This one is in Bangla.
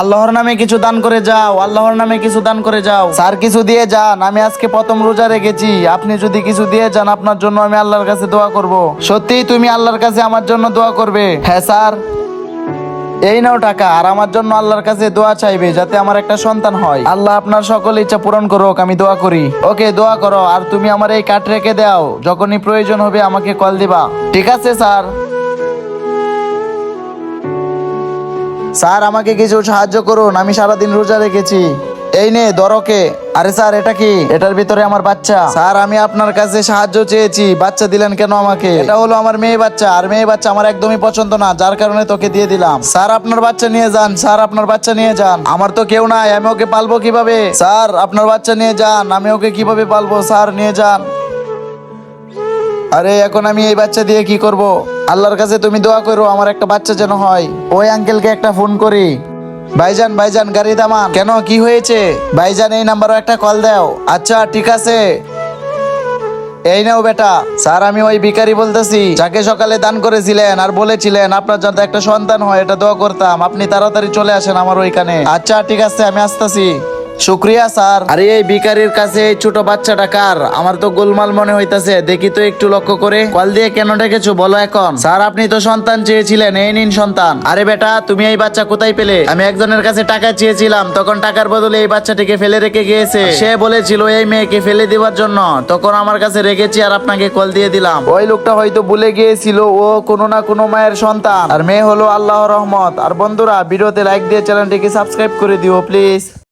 আল্লাহর নামে কিছু দান করে যাও, আল্লাহর নামে কিছু দান করে যাও। স্যার কিছু দিয়ে যান, আমি আজকে প্রথম রোজা রেখেছি, আপনি যদি কিছু দিয়ে যান আপনার জন্য আমি আল্লাহর কাছে দোয়া করব। সত্যি তুমি আল্লাহর কাছে আমার জন্য দোয়া করবে? হ্যাঁ স্যার। এই নাও টাকা, আর আমার জন্য আল্লাহর কাছে দোয়া চাইবে যাতে আমার একটা সন্তান হয়। আল্লাহ আপনার সকল ইচ্ছা পূরণ করুক, আমি দোয়া করি। ওকে, দোয়া করো। আর তুমি আমার এই কার্ড রেখে দাও, যখনই প্রয়োজন হবে আমাকে কল দিবা। ঠিক আছে স্যার। স্যার আমাকে কিছু সাহায্য করুন, আমি সারাদিন রোজা রেখেছি। এই নে ধরোকে। আরে স্যার এটা কি? এটার ভিতরে আমার বাচ্চা। স্যার আমি আপনার কাছে সাহায্য চেয়েছি, বাচ্চা দিলেন কেন আমাকে? এটা হলো আমার মেয়ে বাচ্চা, আর মেয়ে বাচ্চা আমার একদমই পছন্দ না, যার কারণে তোকে দিয়ে দিলাম। স্যার আপনার বাচ্চা নিয়ে যান, স্যার আপনার বাচ্চা নিয়ে যান। আমার তো কেউ নাই, আমি ওকে পালবো কিভাবে? স্যার আপনার বাচ্চা নিয়ে যান, আমি ওকে কিভাবে পালবো? স্যার নিয়ে যান। আরে এখন আমি এই বাচ্চা দিয়ে কি করব? আল্লাহর কাছে তুমি দোয়া করো আমার একটা বাচ্চা যেন হয়। ওই আঙ্কেলকে একটা ফোন করি। ভাইজান ভাইজান গাড়ি থামান। কেন, কি হয়েছে? ভাইজান এই নাম্বারে একটা কল দাও। আচ্ছা ঠিক আছে। এই নাও বেটা। স্যার আমি ওই ভিখারি বলতেছি, যাকে সকালে দান করেছিলেন আর বলেছিলেন আপনার যাতে একটা সন্তান হয় এটা দোয়া করতাম, আপনি তাড়াতাড়ি চলে আসেন আমার ওইখানে। আচ্ছা ঠিক আছে, আমি আসতেছি। শুক্রিয়া স্যার। আরে এই ভিখারির কাছে এই ছোট বাচ্চাটা কার? আমার তো গোলমাল মনে হইতাছে, দেখি তো একটু লক্ষ্য করে। কল দিয়ে কেন ডেকেছো বলো এখন? স্যার আপনি তো সন্তান চেয়েছিলেন, এই নিন সন্তান। আরে বেটা তুমি এই বাচ্চা কোথায় পেলে? আমি একজনের কাছে টাকা চেয়েছিলাম, তখন টাকার বদলে এই বাচ্চাটিকে ফেলে রেখে গিয়েছে। সে বলেছিল এই মেয়েকে ফেলে দেওয়ার জন্য, তখন আমার কাছে রেখেছি আর আপনাকে কল দিয়ে দিলাম। ওই লোকটা হয়তো ভুলে গিয়েছিল ও কোনো না কোনো মায়ের সন্তান, আর মেয়ে হলো আল্লাহর রহমত। আর বন্ধুরা ভিডিওতে লাইক দিয়ে চ্যানেলটিকে সাবস্ক্রাইব করে দিও প্লিজ।